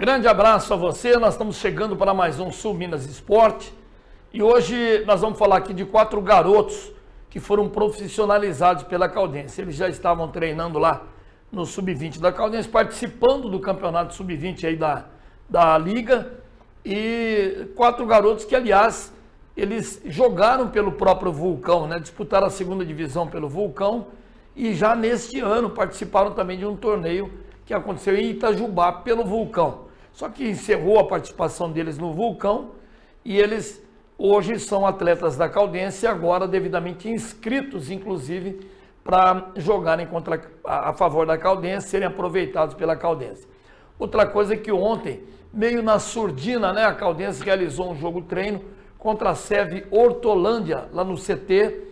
Grande abraço a você, nós estamos chegando para mais um Sul Minas Esporte e hoje nós vamos falar aqui de 4 garotos que foram profissionalizados pela Caldense. Eles já estavam treinando lá no Sub-20 da Caldense, participando do campeonato Sub-20 aí da Liga, e 4 garotos que, aliás, eles jogaram pelo próprio Vulcão, né? Disputaram a segunda divisão pelo Vulcão e já neste ano participaram também de um torneio que aconteceu em Itajubá pelo Vulcão. Só que encerrou a participação deles no Vulcão e eles hoje são atletas da Caldense, agora devidamente inscritos, inclusive, para jogarem a favor da Caldense, serem aproveitados pela Caldense. Outra coisa é que ontem, meio na surdina, né, a Caldense realizou um jogo-treino contra a SEV Hortolândia, lá no CT.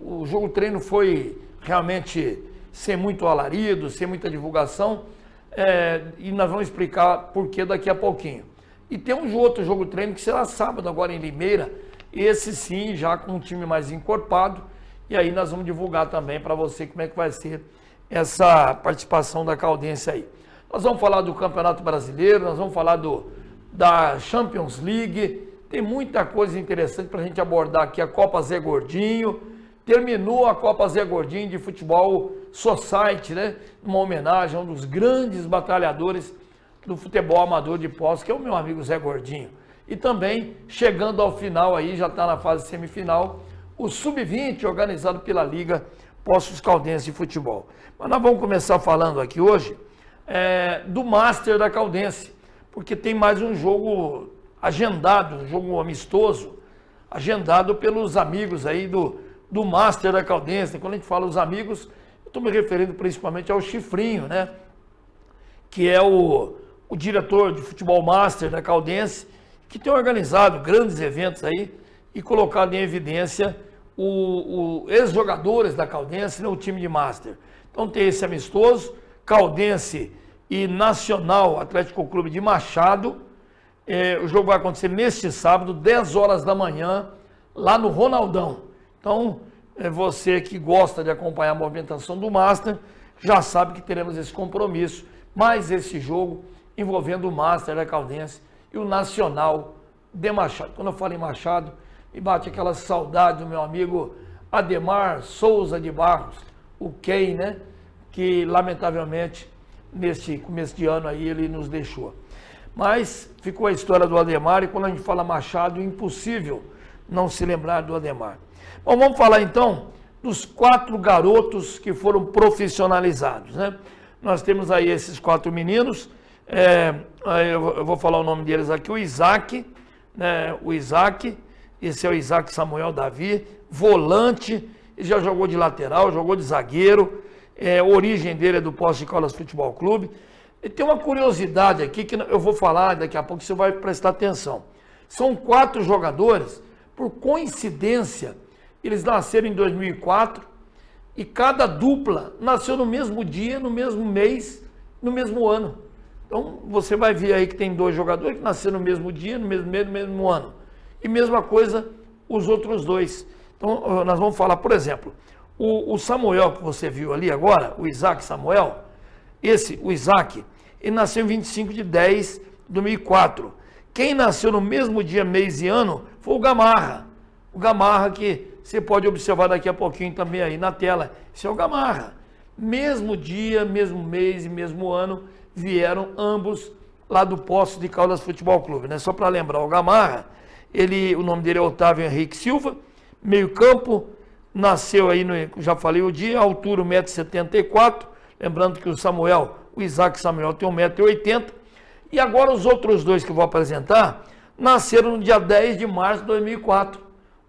O jogo-treino foi realmente sem muito alarido, sem muita divulgação, e nós vamos explicar por que daqui a pouquinho. E tem um outro jogo-treino que será sábado agora em Limeira, esse sim já com um time mais encorpado, e aí nós vamos divulgar também para você como é que vai ser essa participação da Caldense aí. Nós vamos falar do Campeonato Brasileiro, nós vamos falar da Champions League, tem muita coisa interessante para a gente abordar aqui, a Copa Zé Gordinho. Terminou a Copa Zé Gordinho de Futebol Society, né? Uma homenagem a um dos grandes batalhadores do futebol amador de Poços, que é o meu amigo Zé Gordinho. E também, chegando ao final aí, já está na fase semifinal, o Sub-20, organizado pela Liga Poços Caldense de Futebol. Mas nós vamos começar falando aqui hoje do Master da Caldense, porque tem mais um jogo agendado, um jogo amistoso, agendado pelos amigos aí do Master da Caldense. Quando a gente fala os amigos, eu estou me referindo principalmente ao Chifrinho, né? Que é o diretor de futebol Master da Caldense, que tem organizado grandes eventos aí e colocado em evidência os ex-jogadores da Caldense, né? O time de Master. Então tem esse amistoso, Caldense e Nacional Atlético Clube de Machado. O jogo vai acontecer neste sábado, 10 horas da manhã, lá no Ronaldão. Então, você que gosta de acompanhar a movimentação do Master, já sabe que teremos esse compromisso, mais esse jogo envolvendo o Master da Caldense e o Nacional de Machado. Quando eu falo em Machado, me bate aquela saudade do meu amigo Ademar Souza de Barros, o Ken, né? Que lamentavelmente neste começo de ano aí ele nos deixou. Mas ficou a história do Ademar, e quando a gente fala Machado, é impossível não se lembrar do Ademar. Bom, vamos falar então dos 4 garotos que foram profissionalizados, né? Nós temos aí esses 4 meninos, eu vou falar o nome deles aqui, o Isaac, né? O Isaac, esse é o Isaac Samuel Davi, volante, ele já jogou de lateral, jogou de zagueiro, a origem dele é do Poços de Caldas Futebol Clube. E tem uma curiosidade aqui que eu vou falar daqui a pouco, você vai prestar atenção. São 4 jogadores, por coincidência, eles nasceram em 2004 e cada dupla nasceu no mesmo dia, no mesmo mês, no mesmo ano. Então você vai ver aí que tem 2 jogadores que nasceram no mesmo dia, no mesmo mês, no mesmo ano. E mesma coisa os outros 2. Então nós vamos falar, por exemplo, o Samuel que você viu ali agora, o Isaac Samuel, o Isaac, ele nasceu em 25 de 10 de 2004. Quem nasceu no mesmo dia, mês e ano foi o Gamarra. O Gamarra que você pode observar daqui a pouquinho também aí na tela. Esse é o Gamarra. Mesmo dia, mesmo mês e mesmo ano, vieram ambos lá do Poços de Caldas Futebol Clube, né? Só para lembrar, o Gamarra, o nome dele é Otávio Henrique Silva, meio campo, nasceu aí, já falei o dia, altura 1,74 m, lembrando que o Isaac Samuel tem 1,80 m, e agora os outros 2 que eu vou apresentar, nasceram no dia 10 de março de 2004.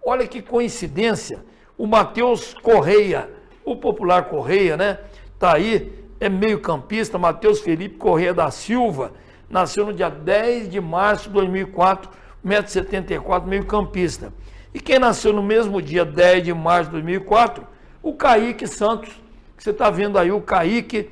Olha que coincidência, o Matheus Correia, o popular Correia, né? Tá aí, é meio campista, Matheus Felipe Correia da Silva, nasceu no dia 10 de março de 2004, 1,74 m, meio campista. E quem nasceu no mesmo dia, 10 de março de 2004, o Kaique Santos, que você está vendo aí, o Kaique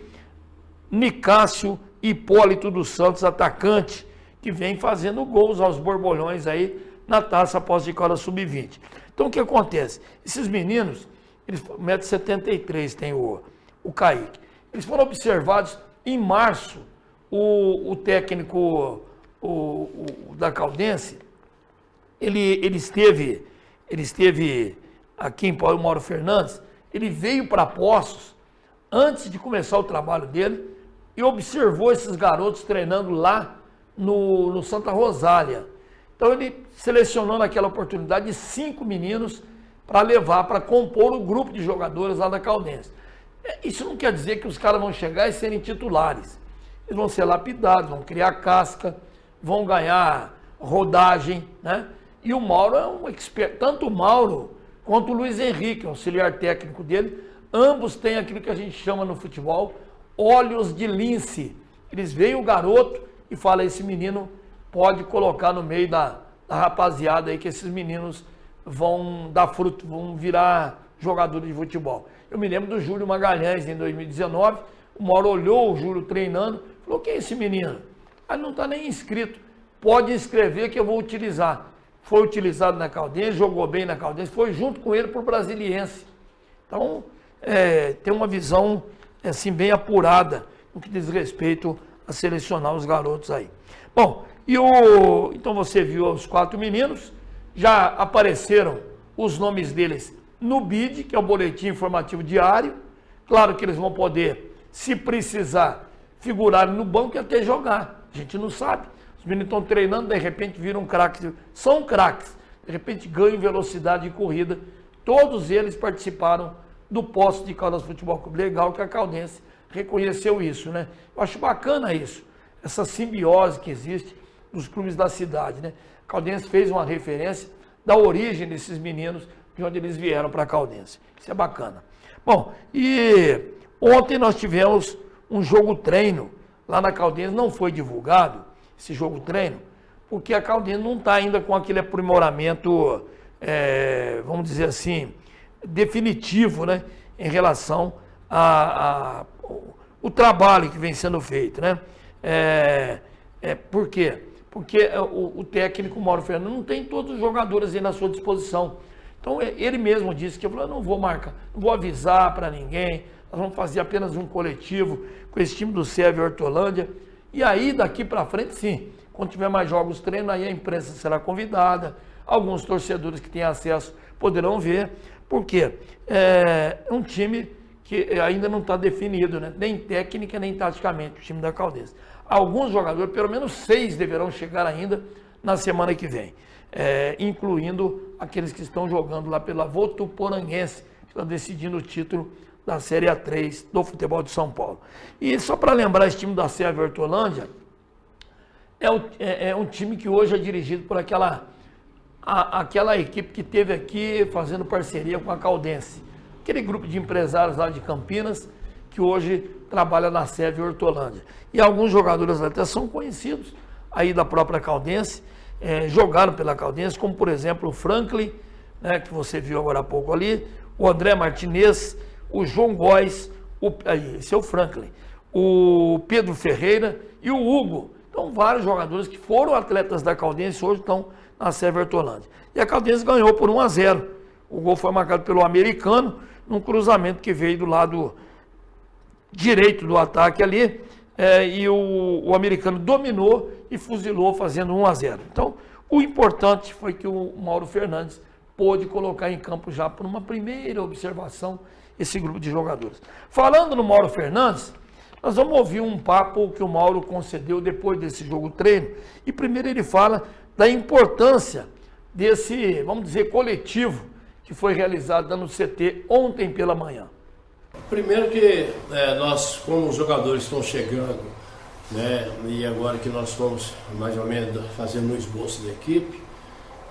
Nicásio Hipólito dos Santos, atacante, que vem fazendo gols aos borbolhões aí na Taça Poços de Caldas Sub-20. Então o que acontece? Esses meninos, eles 1,73 m tem o Kaique. Eles foram observados em março, o técnico da Caldense, ele esteve aqui em Paulo Mauro Fernandes, ele veio para Poços antes de começar o trabalho dele e observou esses garotos treinando lá no Santa Rosália. Então ele selecionou naquela oportunidade 5 meninos para levar, para compor o grupo de jogadores lá da Caldense. Isso não quer dizer que os caras vão chegar e serem titulares. Eles vão ser lapidados, vão criar casca, vão ganhar rodagem, né? E o Mauro é um expert, tanto o Mauro quanto o Luiz Henrique, o auxiliar técnico dele, ambos têm aquilo que a gente chama no futebol olhos de lince. Eles veem o garoto e falam, esse menino pode colocar no meio da rapaziada aí, que esses meninos vão dar fruto, vão virar jogadores de futebol. Eu me lembro do Júlio Magalhães em 2019, o Mauro olhou o Júlio treinando, falou, quem é esse menino? Ele não está nem inscrito, pode inscrever que eu vou utilizar. Foi utilizado na Caldense, jogou bem na Caldense, foi junto com ele para o Brasiliense. Então, tem uma visão assim, bem apurada no que diz respeito a selecionar os garotos aí. Bom, então você viu os 4 meninos, já apareceram os nomes deles no BID, que é o Boletim Informativo Diário. Claro que eles vão poder, se precisar, figurar no banco e até jogar. A gente não sabe. Os meninos estão treinando, de repente viram craques. São craques. De repente ganham velocidade de corrida. Todos eles participaram do Poços de Caldas Futebol Clube. Legal que a Caldense reconheceu isso, né? Eu acho bacana isso. Essa simbiose que existe nos clubes da cidade, né? A Caldense fez uma referência da origem desses meninos, de onde eles vieram para a Caldense. Isso é bacana. Bom, e ontem nós tivemos um jogo treino lá na Caldense, não foi divulgado esse jogo treino, porque a Caldense não está ainda com aquele aprimoramento, vamos dizer assim, definitivo, né, em relação o trabalho que vem sendo feito, né? Por quê? Porque o técnico Mauro Fernandes não tem todos os jogadores aí na sua disposição. Então ele mesmo disse que eu falei, não vou marcar, não vou avisar para ninguém, nós vamos fazer apenas um coletivo com esse time do Sérvia e Hortolândia. E aí daqui para frente, sim, quando tiver mais jogos treino, aí a imprensa será convidada, alguns torcedores que têm acesso poderão ver, porque é um time que ainda não está definido, né? Nem técnica, nem taticamente, o time da Caldense. Alguns jogadores, pelo menos 6, deverão chegar ainda na semana que vem, incluindo aqueles que estão jogando lá pela Votuporanguense, que estão decidindo o título da Série A3 do futebol de São Paulo. E só para lembrar, esse time da Sérvia e Hortolândia é um time que hoje é dirigido por aquela equipe que teve aqui fazendo parceria com a Caldense. Aquele grupo de empresários lá de Campinas, que hoje trabalha na Sérvia e Hortolândia. E alguns jogadores até são conhecidos aí da própria Caldense, jogaram pela Caldense, como por exemplo o Franklin, né, que você viu agora há pouco ali, o André Martinez, o João Góes, esse é o Franklin, o Pedro Ferreira e o Hugo. Então, vários jogadores que foram atletas da Caldense hoje estão na Sérvia e Hortolândia. E a Caldense ganhou por 1-0. O gol foi marcado pelo americano, num cruzamento que veio do lado direito do ataque ali, e o americano dominou e fuzilou, fazendo 1-0. Então, o importante foi que o Mauro Fernandes pôde colocar em campo já por uma primeira observação esse grupo de jogadores. Falando no Mauro Fernandes, nós vamos ouvir um papo que o Mauro concedeu depois desse jogo treino. E primeiro ele fala da importância desse, vamos dizer, coletivo que foi realizado no CT ontem pela manhã. Primeiro que nós, como os jogadores estão chegando, né, e agora que nós estamos mais ou menos fazendo o esboço da equipe,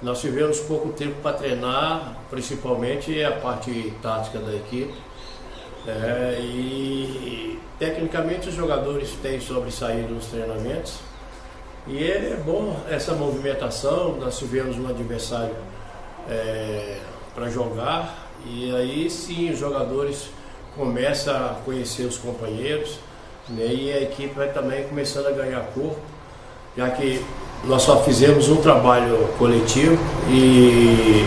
nós tivemos pouco tempo para treinar, principalmente a parte tática da equipe. E tecnicamente os jogadores têm sobressaído nos treinamentos. E é bom essa movimentação, nós tivemos um adversário para jogar, e aí sim os jogadores começam a conhecer os companheiros, né, e a equipe vai também começando a ganhar corpo, já que nós só fizemos um trabalho coletivo. E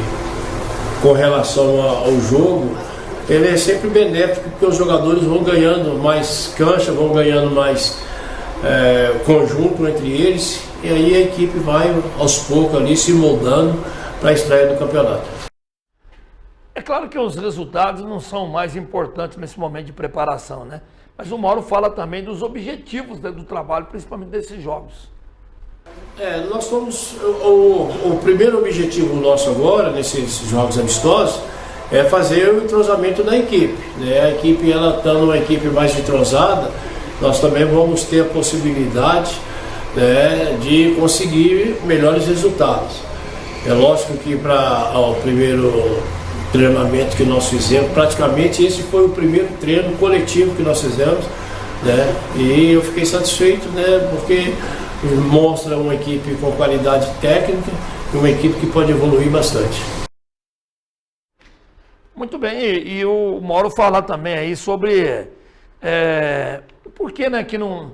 com relação ao jogo, ele é sempre benéfico, porque os jogadores vão ganhando mais cancha, vão ganhando mais conjunto entre eles, e aí a equipe vai aos poucos ali se moldando para a estreia do campeonato. É claro que os resultados não são mais importantes nesse momento de preparação, né? Mas o Mauro fala também dos objetivos do trabalho, principalmente desses jogos. Nós estamos. O primeiro objetivo nosso agora, nesses jogos amistosos, é fazer o entrosamento da equipe, né? A equipe, ela estando uma equipe mais entrosada, nós também vamos ter a possibilidade, né, de conseguir melhores resultados. É lógico que para o primeiro treinamento que nós fizemos, praticamente esse foi o primeiro treino coletivo que nós fizemos, né? E eu fiquei satisfeito, né, porque mostra uma equipe com qualidade técnica e uma equipe que pode evoluir bastante. Muito bem, e o Mauro fala também aí sobre por que, né, que não...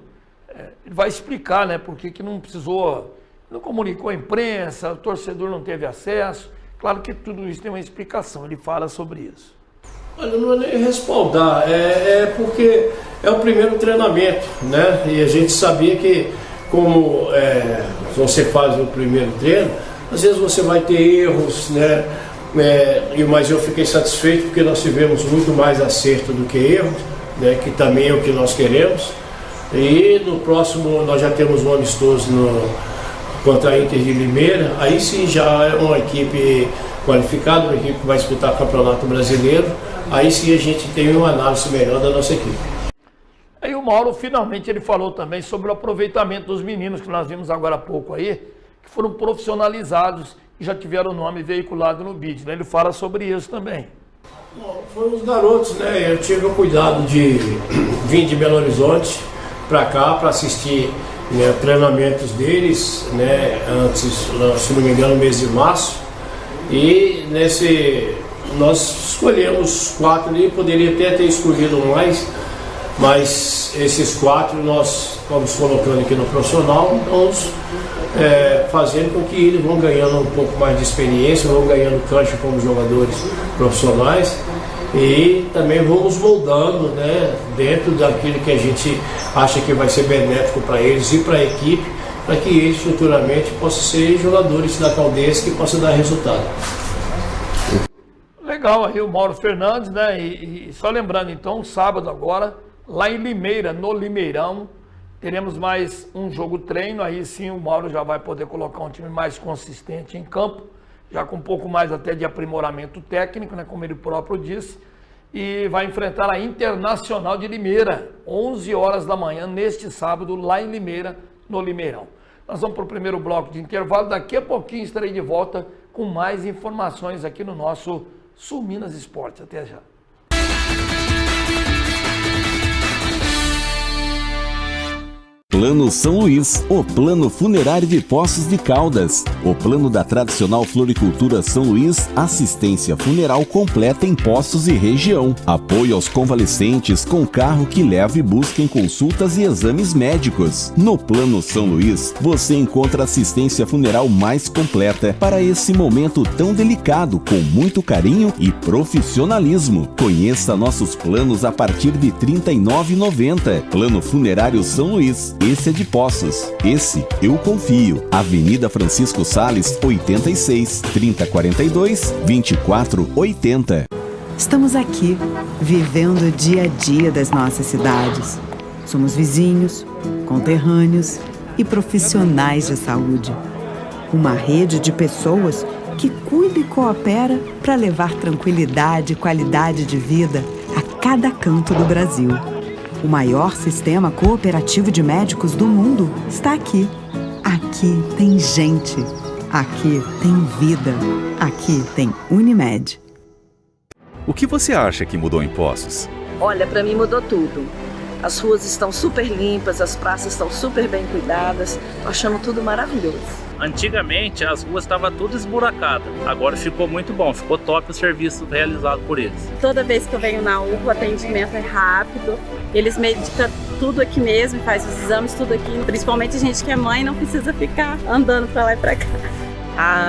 ele vai explicar, né, por que não precisou, não comunicou a imprensa, o torcedor não teve acesso. Claro que tudo isso tem uma explicação, ele fala sobre isso. Olha, não é nem respaldar, porque é o primeiro treinamento, né? E a gente sabia que, como você faz o primeiro treino, às vezes você vai ter erros, né? Mas eu fiquei satisfeito porque nós tivemos muito mais acerto do que erros, né? Que também é o que nós queremos. E no próximo nós já temos um amistoso contra a Inter de Limeira. Aí sim já é uma equipe qualificada, uma equipe que vai disputar o Campeonato Brasileiro. Aí sim a gente tem uma análise melhor da nossa equipe. Aí o Mauro finalmente ele falou também sobre o aproveitamento dos meninos que nós vimos agora há pouco aí, que foram profissionalizados e já tiveram o nome veiculado no BID, né? Ele fala sobre isso também. Foram os garotos, né? Eu tive o cuidado de vir de Belo Horizonte para cá para assistir, né, treinamentos deles, né? Antes, se não me engano, no mês de março. E nós escolhemos 4 ali, poderia até ter escolhido mais, mas esses 4 nós estamos colocando aqui no profissional, vamos fazendo com que eles vão ganhando um pouco mais de experiência, vão ganhando cancha como jogadores profissionais e também vamos moldando, né, dentro daquilo que a gente acha que vai ser benéfico para eles e para a equipe, para que eles futuramente possam ser jogadores da Caldense que possam dar resultado. Legal, aí o Mauro Fernandes, né? E só lembrando então, sábado agora, lá em Limeira, no Limeirão, teremos mais um jogo treino, aí sim o Mauro já vai poder colocar um time mais consistente em campo, já com um pouco mais até de aprimoramento técnico, né, como ele próprio disse, e vai enfrentar a Internacional de Limeira, 11 horas da manhã, neste sábado, lá em Limeira, no Limeirão. Nós vamos para o primeiro bloco de intervalo, daqui a pouquinho estarei de volta com mais informações aqui no nosso Sul Minas Esportes. Até já. Plano São Luís, o plano funerário de Poços de Caldas. O plano da tradicional floricultura São Luís, assistência funeral completa em Poços e região. Apoio aos convalescentes com carro que leva e busca em consultas e exames médicos. No Plano São Luís, você encontra assistência funeral mais completa para esse momento tão delicado, com muito carinho e profissionalismo. Conheça nossos planos a partir de R$ 39,90. Plano Funerário São Luís. Esse é de Poços. Esse eu confio. Avenida Francisco Sales, 86, 3042, 2480. Estamos aqui, vivendo o dia a dia das nossas cidades. Somos vizinhos, conterrâneos e profissionais de saúde. Uma rede de pessoas que cuida e coopera para levar tranquilidade e qualidade de vida a cada canto do Brasil. O maior sistema cooperativo de médicos do mundo está aqui. Aqui tem gente. Aqui tem vida. Aqui tem Unimed. O que você acha que mudou em Poços? Olha, para mim mudou tudo. As ruas estão super limpas, as praças estão super bem cuidadas. Tô achando tudo maravilhoso. Antigamente as ruas estavam tudo esburacadas, agora ficou muito bom, ficou top o serviço realizado por eles. Toda vez que eu venho na UPA, o atendimento é rápido, eles medicam tudo aqui mesmo, faz os exames tudo aqui, principalmente a gente que é mãe não precisa ficar andando para lá e para cá.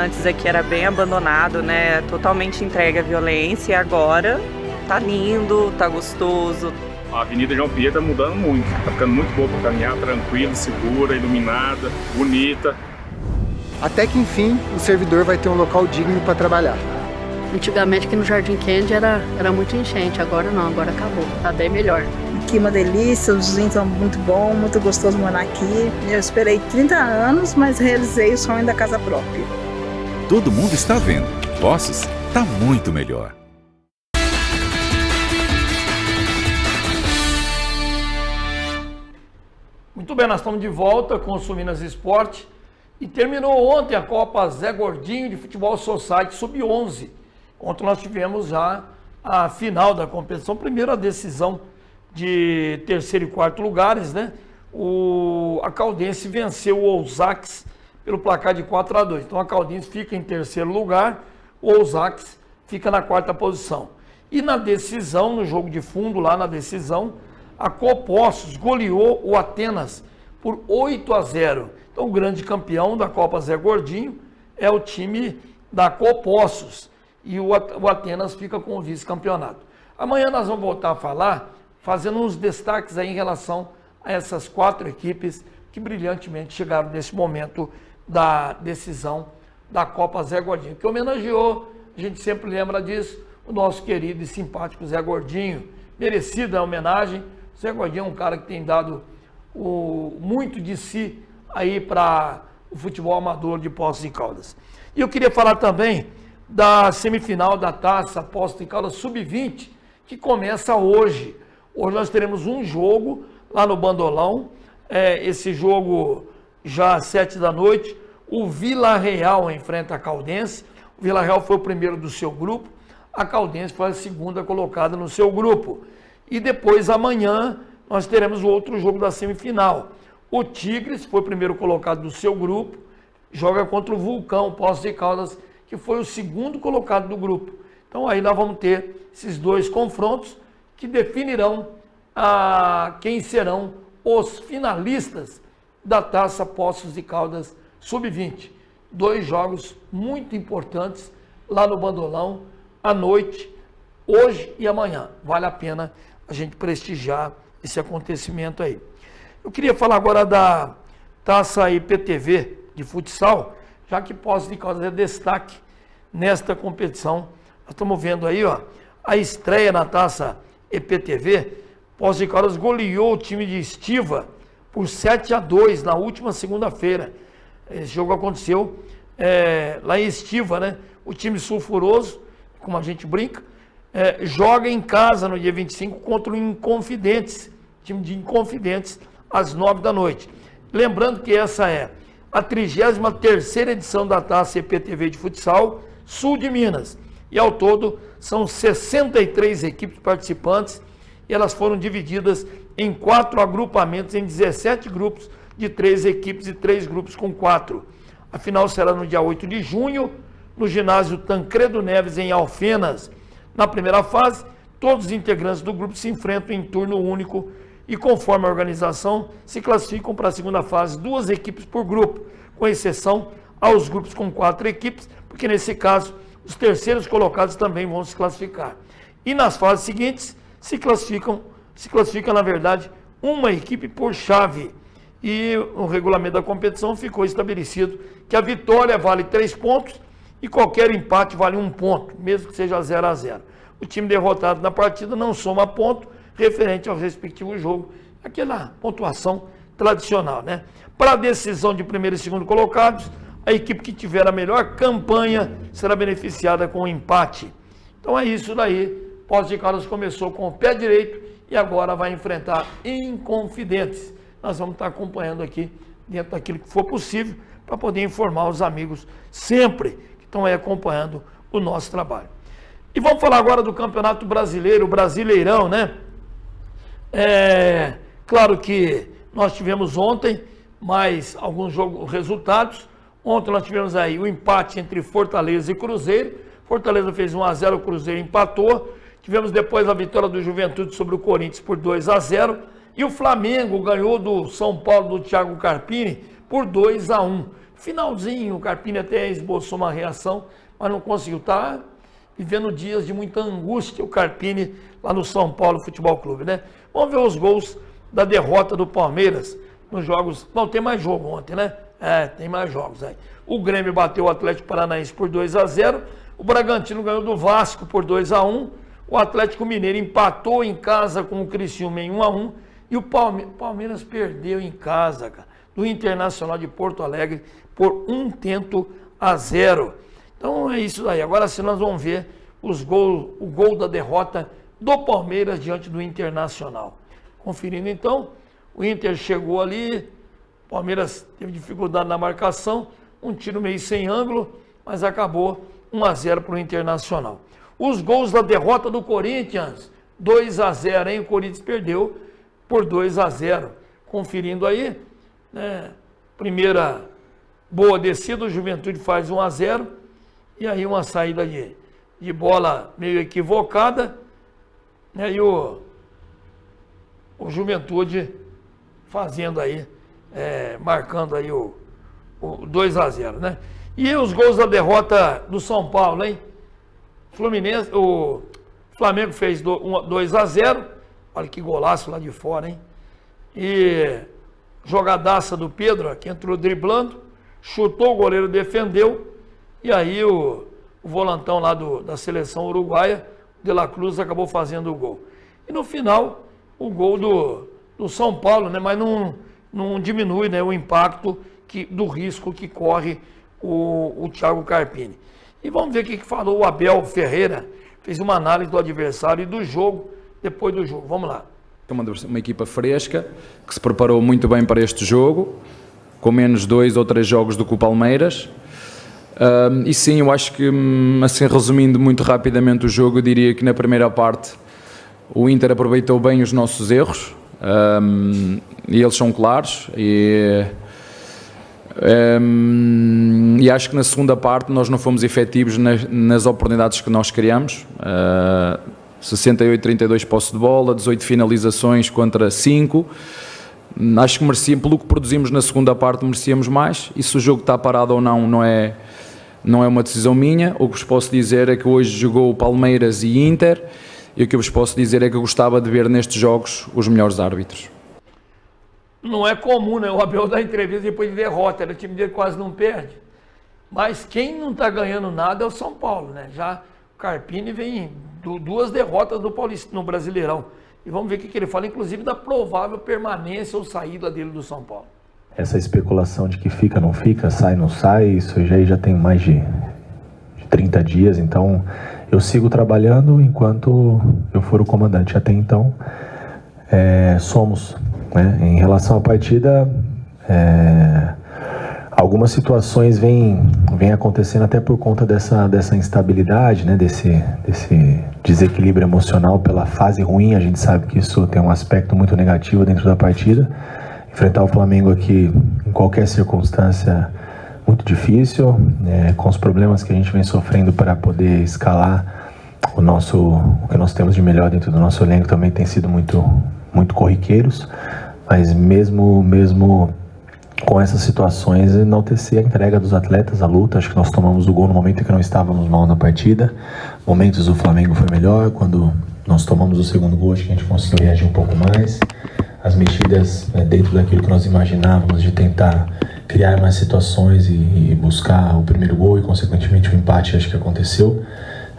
Antes aqui era bem abandonado, né, totalmente entregue à violência, e agora tá lindo, tá gostoso. A Avenida João Pinheiro tá mudando muito, tá ficando muito boa para caminhar, tranquila, segura, iluminada, bonita. Até que enfim o servidor vai ter um local digno para trabalhar. Antigamente aqui no Jardim Kennedy era muito enchente, agora não, agora acabou, tá bem melhor. Aqui uma delícia, os vizinhos estão muito bom, muito gostoso morar aqui. Eu esperei 30 anos, mas realizei o sonho da casa própria. Todo mundo está vendo, Poços tá muito melhor. Muito bem, nós estamos de volta com o Sul Minas Esporte e terminou ontem a Copa Zé Gordinho de Futebol Society Sub-11. Ontem nós tivemos já a final da competição, primeira decisão de terceiro e quarto lugares, né? A Caldense venceu o Ousax pelo placar de 4-2. Então a Caldense fica em terceiro lugar, o Ousax fica na quarta posição. E na decisão, no jogo de fundo, lá na decisão, a Copossos goleou o Atenas por 8-0. Então o grande campeão da Copa Zé Gordinho é o time da Copossos. E o Atenas fica com o vice-campeonato. Amanhã nós vamos voltar a falar, fazendo uns destaques aí em relação a essas 4 equipes que brilhantemente chegaram nesse momento da decisão da Copa Zé Gordinho, que homenageou, a gente sempre lembra disso, o nosso querido e simpático Zé Gordinho. Merecida a homenagem. O Zé Gordinho é um cara que tem dado muito de si aí para o futebol amador de Poços de Caldas. E eu queria falar também da semifinal da Taça Poços de Caldas Sub-20, que começa hoje. Hoje nós teremos um jogo lá no Bandolão, esse jogo já às 7 da noite, o Vila Real enfrenta a Caldense. O Vila Real foi o primeiro do seu grupo, a Caldense foi a segunda colocada no seu grupo. E depois amanhã nós teremos o outro jogo da semifinal. O Tigres foi o primeiro colocado do seu grupo, joga contra o Vulcão Poços de Caldas, que foi o segundo colocado do grupo. Então aí nós vamos ter esses 2 confrontos que definirão quem serão os finalistas da Taça Poços de Caldas Sub-20. 2 jogos muito importantes lá no Bandolão, à noite, hoje e amanhã. Vale a pena a gente prestigiar esse acontecimento aí. Eu queria falar agora da Taça IPTV de futsal, já que Poços de Caldas é destaque nesta competição. Nós estamos vendo aí, ó, a estreia na Taça IPTV. Poços de Caldas goleou o time de Estiva por 7-2 na última segunda-feira. Esse jogo aconteceu lá em Estiva, né? O time sulfuroso, como a gente brinca, joga em casa no dia 25 contra o Inconfidentes, time de Inconfidentes, às 9 da noite. Lembrando que essa é a 33ª edição da Taça IPTV de futsal Sul de Minas. E ao todo são 63 equipes participantes e elas foram divididas em 4 agrupamentos, em 17 grupos de 3 equipes e 3 grupos com 4. A final será no dia 8 de junho, no ginásio Tancredo Neves, em Alfenas. Na primeira fase, todos os integrantes do grupo se enfrentam em turno único e, conforme a organização, se classificam para a segunda fase 2 equipes por grupo, com exceção aos grupos com 4 equipes, porque nesse caso os terceiros colocados também vão se classificar. E nas fases seguintes se classifica na verdade uma equipe por chave. E no regulamento da competição ficou estabelecido que a vitória vale 3 pontos e qualquer empate vale 1 ponto, mesmo que seja 0-0. O time derrotado na partida não soma ponto referente ao respectivo jogo, aquela pontuação tradicional, né? Para a decisão de primeiro e segundo colocados, a equipe que tiver a melhor campanha será beneficiada com o empate. Então é isso daí. Poços de Caldas começou com o pé direito e agora vai enfrentar Inconfidentes. Nós vamos estar acompanhando aqui dentro daquilo que for possível para poder informar os amigos sempre que estão aí acompanhando o nosso trabalho. E vamos falar agora do Campeonato Brasileiro, o Brasileirão, né? Claro que nós tivemos ontem mais alguns resultados. Ontem nós tivemos aí o empate entre Fortaleza e Cruzeiro. Fortaleza fez 1-0, o Cruzeiro empatou. Tivemos depois a vitória do Juventude sobre o Corinthians por 2-0. E o Flamengo ganhou do São Paulo, do Thiago Carpini, por 2-1. Finalzinho, o Carpini até esboçou uma reação, mas não conseguiu. vivendo dias de muita angústia, o Carpini, lá no São Paulo Futebol Clube, né? Vamos ver os gols da derrota do Palmeiras nos jogos. Não, tem mais jogo ontem, né? Tem mais jogos aí. O Grêmio bateu o Atlético Paranaense por 2-0. O Bragantino ganhou do Vasco por 2-1. O Atlético Mineiro empatou em casa com o Criciúma em 1-1. E o Palmeiras perdeu em casa, cara, do Internacional de Porto Alegre por 1-0. Então é isso aí. Agora sim nós vamos ver o gol da derrota do Palmeiras diante do Internacional. Conferindo então, o Inter chegou ali, o Palmeiras teve dificuldade na marcação, um tiro meio sem ângulo, mas acabou 1-0 para o Internacional. Os gols da derrota do Corinthians, 2-0, hein? O Corinthians perdeu por 2-0. Conferindo aí, né? Primeira boa descida, o Juventude faz 1-0, e aí uma saída de bola meio equivocada, né? E o Juventude fazendo aí, marcando aí o 2-0, né? E os gols da derrota do São Paulo, hein? O Flamengo fez 2-0, olha que golaço lá de fora, hein? E jogadaça do Pedro, que entrou driblando, chutou, o goleiro defendeu, e aí o volantão lá da seleção uruguaia, De La Cruz, acabou fazendo o gol. E no final, o gol do São Paulo, né? Mas não diminui, né, o impacto do risco que corre o Thiago Carpini. E vamos ver o que falou o Abel Ferreira, fez uma análise do adversário e do jogo, depois do jogo. Vamos lá. É uma equipa fresca, que se preparou muito bem para este jogo, com menos 2 ou 3 jogos do que o Palmeiras. E sim, eu acho que, assim, resumindo muito rapidamente o jogo, eu diria que na primeira parte o Inter aproveitou bem os nossos erros, e eles são claros, e acho que na segunda parte nós não fomos efetivos nas oportunidades que nós criamos. 68-32 posse de bola, 18 finalizações contra 5. Acho que merecíamos, pelo que produzimos na segunda parte, merecíamos mais. E se o jogo está parado ou não é uma decisão minha. O que vos posso dizer é que hoje jogou o Palmeiras e Inter, e o que eu vos posso dizer é que eu gostava de ver nestes jogos os melhores árbitros. Não é comum, né? O Abel dá entrevista depois de derrota, o time dele quase não perde. Mas quem não está ganhando nada é o São Paulo, né? Já o Carpini vem 2 derrotas no Brasileirão. E vamos ver o que ele fala, inclusive, da provável permanência ou saída dele do São Paulo. Essa especulação de que fica, não fica, sai, não sai, isso já tem mais de 30 dias, então eu sigo trabalhando enquanto eu for o comandante. Até então, somos, né? Em relação à partida, algumas situações vêm acontecendo até por conta dessa instabilidade, né? Desse desequilíbrio emocional pela fase ruim. A gente sabe que isso tem um aspecto muito negativo dentro da partida. Enfrentar o Flamengo aqui, em qualquer circunstância, muito difícil, com os problemas que a gente vem sofrendo para poder escalar o que nós temos de melhor dentro do nosso elenco, também tem sido muito, muito corriqueiros, mas mesmo com essas situações, enaltecer a entrega dos atletas, a luta. Acho que nós tomamos o gol no momento em que não estávamos mal na partida. Momentos o Flamengo foi melhor, quando nós tomamos o segundo gol, acho que a gente conseguiu reagir um pouco mais. As mexidas dentro daquilo que nós imaginávamos, de tentar criar mais situações e buscar o primeiro gol e, consequentemente, o empate, acho que aconteceu.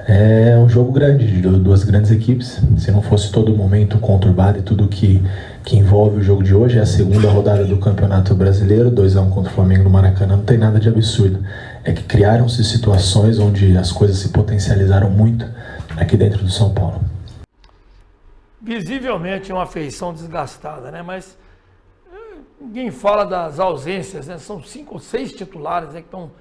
É um jogo grande, de 2 grandes equipes. Se não fosse todo o momento conturbado e tudo que envolve o jogo de hoje, é a segunda rodada do Campeonato Brasileiro, 2-1 contra o Flamengo no Maracanã, não tem nada de absurdo. É que criaram-se situações onde as coisas se potencializaram muito aqui dentro do São Paulo. Visivelmente uma feição desgastada, né? Mas ninguém fala das ausências, né? São 5 ou 6 titulares, né? Que estão. O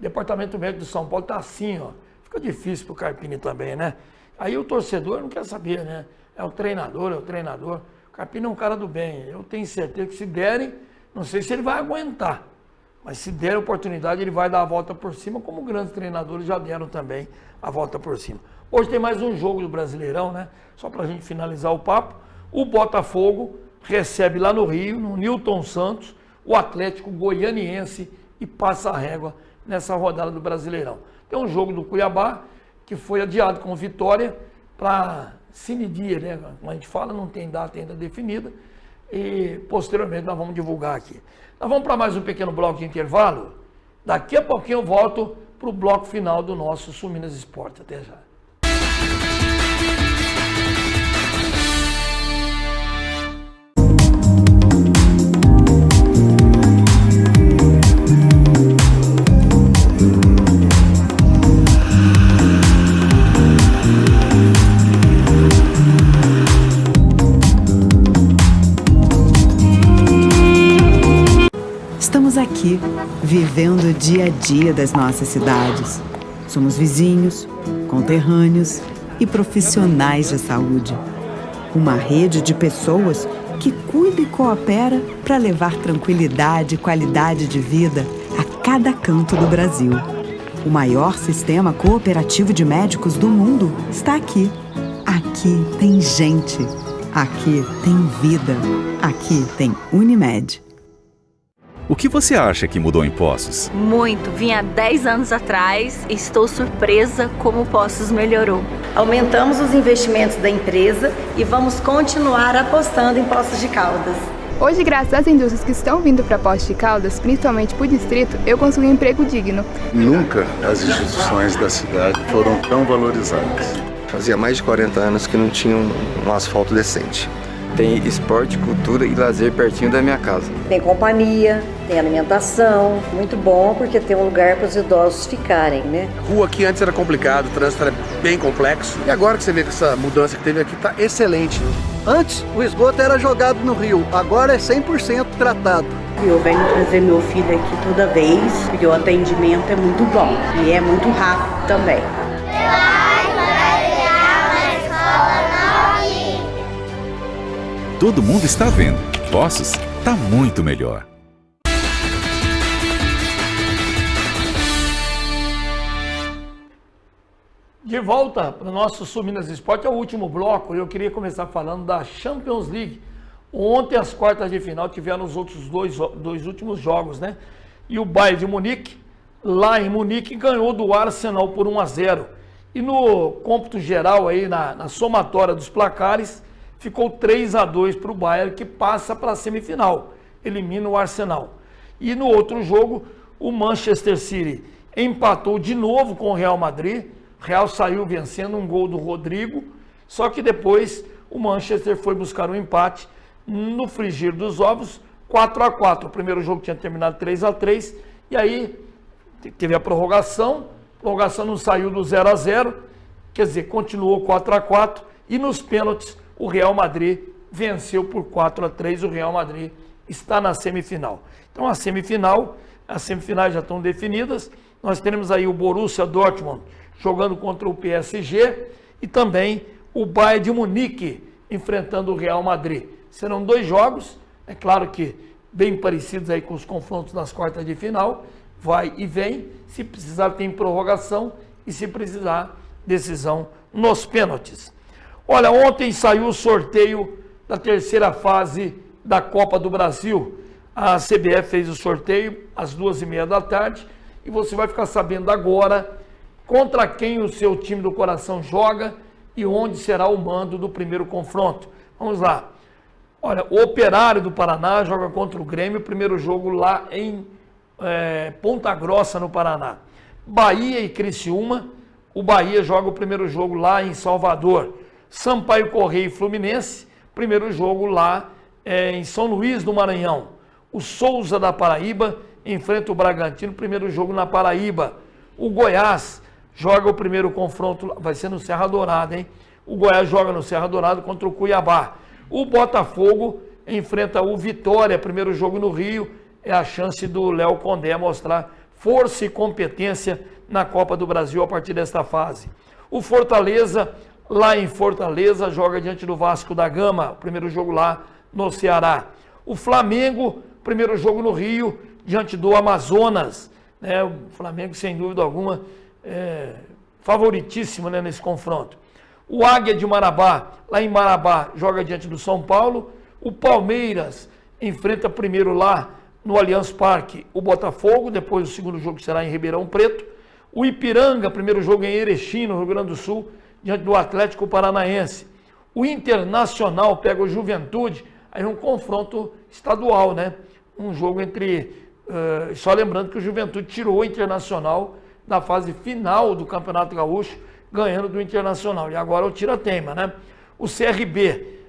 departamento médico do São Paulo está assim, ó. Fica difícil para o Carpini também, né? Aí o torcedor não quer saber, né? É o treinador. O Carpini é um cara do bem. Eu tenho certeza que se derem, não sei se ele vai aguentar, mas se der a oportunidade, ele vai dar a volta por cima, como grandes treinadores já deram também a volta por cima. Hoje tem mais um jogo do Brasileirão, né? Só para a gente finalizar o papo. O Botafogo recebe lá no Rio, no Newton Santos, o Atlético Goianiense e passa a régua nessa rodada do Brasileirão. Tem um jogo do Cuiabá, que foi adiado com vitória para sine die, né? Como a gente fala, não tem data ainda definida, e posteriormente nós vamos divulgar aqui. Nós vamos para mais um pequeno bloco de intervalo. Daqui a pouquinho eu volto para o bloco final do nosso Sul Minas Esporte. Até já. Estamos aqui, vivendo o dia a dia das nossas cidades. Somos vizinhos, conterrâneos e profissionais de saúde. Uma rede de pessoas que cuida e coopera para levar tranquilidade e qualidade de vida a cada canto do Brasil. O maior sistema cooperativo de médicos do mundo está aqui. Aqui tem gente. Aqui tem vida. Aqui tem Unimed. O que você acha que mudou em Poços? Muito. Vim há 10 anos atrás e estou surpresa como o Poços melhorou. Aumentamos os investimentos da empresa e vamos continuar apostando em Poços de Caldas. Hoje, graças às indústrias que estão vindo para Poços de Caldas, principalmente para o distrito, eu consegui um emprego digno. Nunca as instituições da cidade foram tão valorizadas. Fazia mais de 40 anos que não tinha um asfalto decente. Tem esporte, cultura e lazer pertinho da minha casa. Tem companhia, tem alimentação, muito bom porque tem um lugar para os idosos ficarem, né? A rua aqui antes era complicado, o trânsito era bem complexo. E agora que você vê que essa mudança que teve aqui tá excelente. Antes o esgoto era jogado no rio, agora é 100% tratado. Eu venho trazer meu filho aqui toda vez, porque o atendimento é muito bom e é muito rápido também. Todo mundo está vendo. Poços está muito melhor. De volta para o nosso Sul Minas Esporte, é o último bloco. Eu queria começar falando da Champions League. Ontem, as quartas de final, tiveram os outros dois últimos jogos, né? E o Bayern de Munique, lá em Munique, ganhou do Arsenal por 1-0. E no cômputo geral, aí, na somatória dos placares, ficou 3-2 para o Bayern, que passa para a semifinal, elimina o Arsenal. E no outro jogo, o Manchester City empatou de novo com o Real Madrid. O Real saiu vencendo, um gol do Rodrigo, só que depois o Manchester foi buscar um empate no frigir dos ovos, 4-4. O primeiro jogo tinha terminado 3-3, e aí teve a prorrogação não saiu do 0-0, quer dizer, continuou 4-4, e nos pênaltis o Real Madrid venceu por 4-3, o Real Madrid está na semifinal. Então as semifinais já estão definidas, nós teremos aí o Borussia Dortmund jogando contra o PSG e também o Bayern de Munique enfrentando o Real Madrid. Serão 2 jogos, é claro que bem parecidos aí com os confrontos nas quartas de final, vai e vem, se precisar tem prorrogação e se precisar decisão nos pênaltis. Olha, ontem saiu o sorteio da terceira fase da Copa do Brasil. A CBF fez o sorteio às 2h30 da tarde e você vai ficar sabendo agora contra quem o seu time do coração joga e onde será o mando do primeiro confronto. Vamos lá. Olha, o Operário do Paraná joga contra o Grêmio, primeiro jogo lá em Ponta Grossa, no Paraná. Bahia e Criciúma, o Bahia joga o primeiro jogo lá em Salvador. Sampaio Correia e Fluminense, primeiro jogo lá em São Luís do Maranhão. O Souza da Paraíba enfrenta o Bragantino, primeiro jogo na Paraíba. O Goiás joga o primeiro confronto, vai ser no Serra Dourada, hein? O Goiás joga no Serra Dourada contra o Cuiabá. O Botafogo enfrenta o Vitória, primeiro jogo no Rio, é a chance do Léo Condé mostrar força e competência na Copa do Brasil a partir desta fase. O Fortaleza, lá em Fortaleza, joga diante do Vasco da Gama, primeiro jogo lá no Ceará. O Flamengo, primeiro jogo no Rio, diante do Amazonas, né? O Flamengo, sem dúvida alguma, favoritíssimo, né, nesse confronto. O Águia de Marabá, lá em Marabá, joga diante do São Paulo. O Palmeiras enfrenta primeiro lá no Allianz Parque o Botafogo, depois o segundo jogo será em Ribeirão Preto. O Ipiranga, primeiro jogo em Erechim, no Rio Grande do Sul, diante do Atlético Paranaense. O Internacional pega o Juventude, aí um confronto estadual, né? Um jogo entre... só lembrando que o Juventude tirou o Internacional da fase final do Campeonato Gaúcho, ganhando do Internacional. E agora o tira-teima, né? O CRB,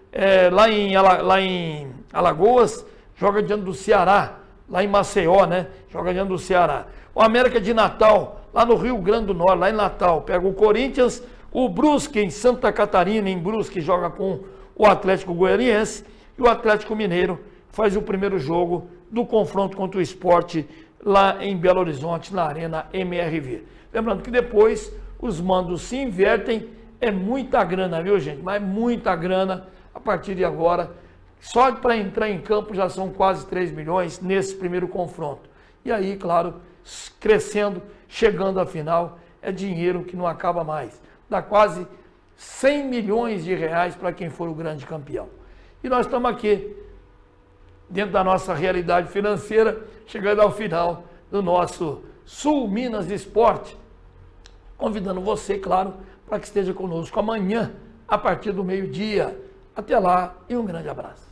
lá em Alagoas, joga diante do Ceará, lá em Maceió, né? Joga diante do Ceará. O América de Natal, lá no Rio Grande do Norte, lá em Natal, pega o Corinthians. O Brusque, em Santa Catarina, em Brusque, joga com o Atlético Goianiense. E o Atlético Mineiro faz o primeiro jogo do confronto contra o Sport lá em Belo Horizonte, na Arena MRV. Lembrando que depois os mandos se invertem, é muita grana, viu, gente? Mas muita grana a partir de agora. Só para entrar em campo já são quase 3 milhões nesse primeiro confronto. E aí, claro, crescendo, chegando à final, é dinheiro que não acaba mais. Dá quase 100 milhões de reais para quem for o grande campeão. E nós estamos aqui, dentro da nossa realidade financeira, chegando ao final do nosso Sul Minas Esporte, convidando você, claro, para que esteja conosco amanhã, a partir do meio-dia. Até lá e um grande abraço.